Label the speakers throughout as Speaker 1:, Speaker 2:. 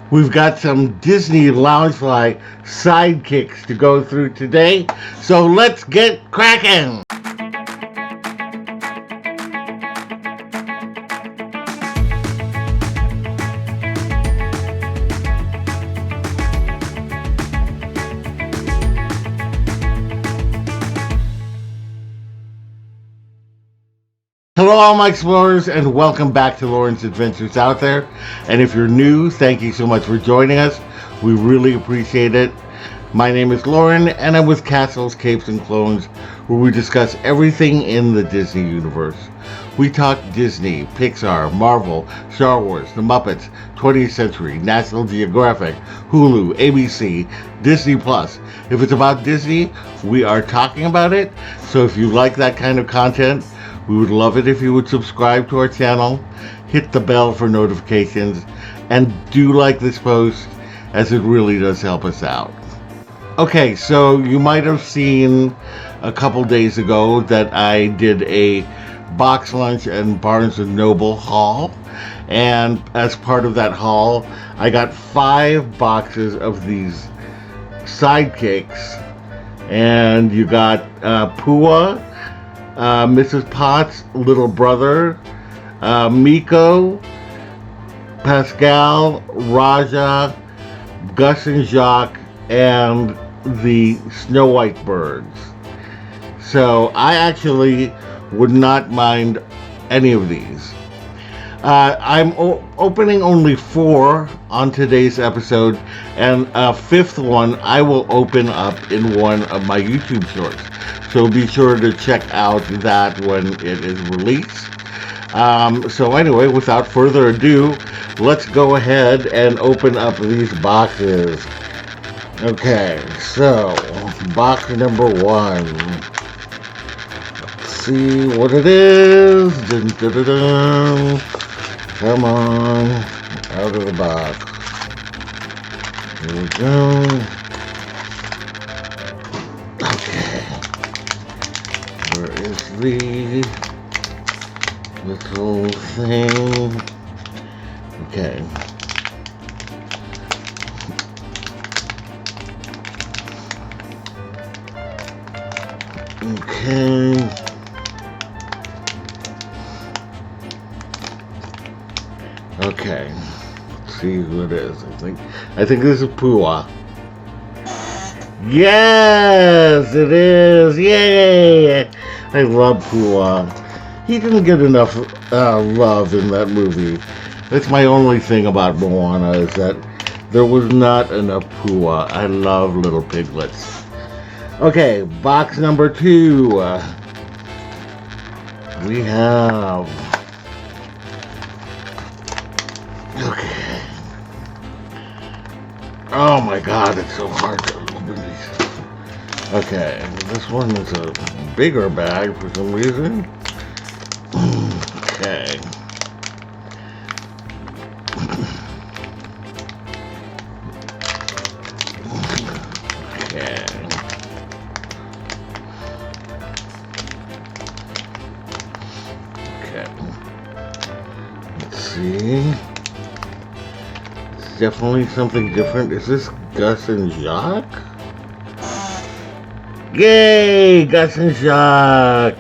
Speaker 1: We've got some Disney Loungefly sidekicks to go through today, so let's get cracking! Hello, all my explorers, and welcome back to Loren's Adventures Out There. And if you're new, thank you so much for joining us. We really appreciate it. My name is Loren, and I'm with Castles, Capes, and Clones, where we discuss everything in the Disney universe. We talk Disney, Pixar, Marvel, Star Wars, The Muppets, 20th Century, National Geographic, Hulu, ABC, Disney Plus. If it's about Disney, we are talking about it. So if you like that kind of content, we would love it if you would subscribe to our channel, hit the bell for notifications, and do like this post, as it really does help us out. Okay, so you might have seen a couple days ago that I did a box lunch and Barnes & Noble haul, and as part of that haul, I got 5 boxes of these sidekicks, and you got Pua, Mrs. Potts' little brother, Miko, Pascal, Raja, Gus and Jacques, and the Snow White birds. So I actually would not mind any of these. I'm opening only 4 on today's episode, and a 5th one I will open up in one of my YouTube shorts. So be sure to check out that when it is released. So anyway, without further ado, let's go ahead and open up these boxes. Okay, so box number 1. Let's see what it is. Dun, dun, dun, dun. Come on, out of the box. Here we go. Okay. Where is the little thing? Okay. Okay. Okay. Let's see who it is. I think this is Pua. Yes, it is. Yay! I love Pua. He didn't get enough love in that movie. That's my only thing about Moana, is that there was not enough Pua. I love little piglets. Okay, box number 2. We have... Okay. Oh my god, it's so hard to open these. Okay, this one is a bigger bag for some reason. Okay. Okay. Okay. Let's see. It's definitely something different. Is this Gus and Jacques? Yay! Gus and Jacques!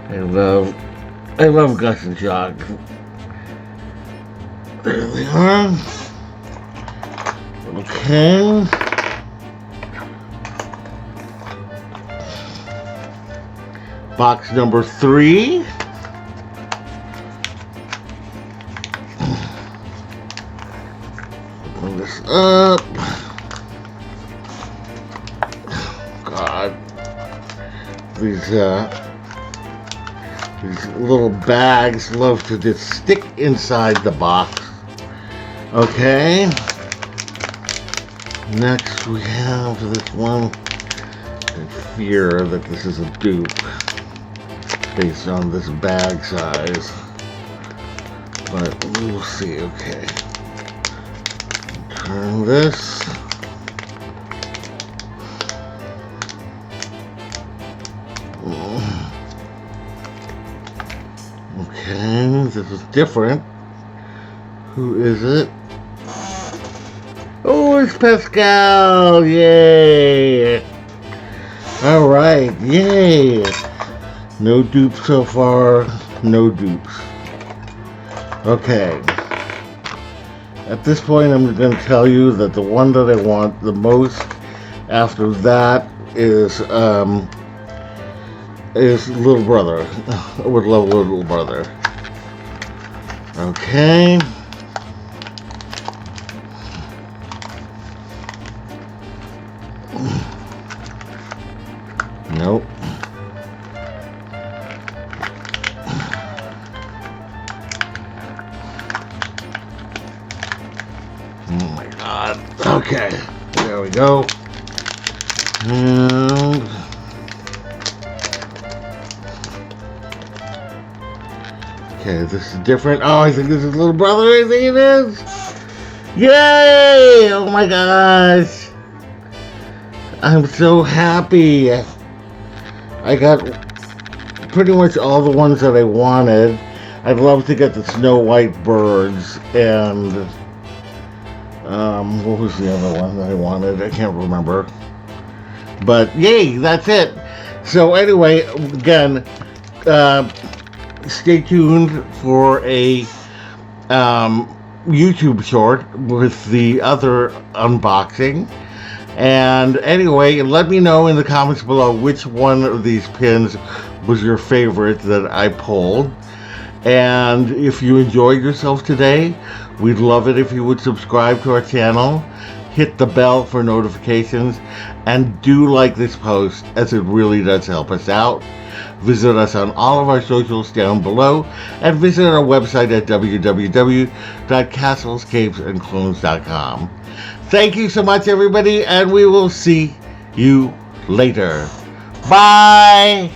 Speaker 1: I love Gus and Jacques. There they are. Okay. Box number 3. Open this up. God. These little bags love to just stick inside the box. Okay. Next we have this one. I fear that this is a dupe based on this bag size. But we'll see. Okay. Turn this. Okay, this is different. Who is it? Oh, it's Pascal! Yay! Alright, yay! No dupes so far. No dupes. Okay. At this point, I'm going to tell you that the one that I want the most after that is Little Brother. I would love Little Brother. Okay. Nope. Oh my god. Okay. There we go. And okay, this is different. Oh, I think this is Little Brother. I think it is. Yay! Oh my gosh. I'm so happy. I got pretty much all the ones that I wanted. I'd love to get the Snow White birds and what was the other one that I wanted? I can't remember. But yay, that's it. So anyway, again, stay tuned for a YouTube short with the other unboxing. And anyway, let me know in the comments below which one of these pins was your favorite that I pulled. And if you enjoyed yourself today, we'd love it if you would subscribe to our channel, hit the bell for notifications, and do like this post, as it really does help us out. Visit us on all of our socials down below, and visit our website at www.castlescapesandclones.com. Thank you so much, everybody, and we will see you later. Bye!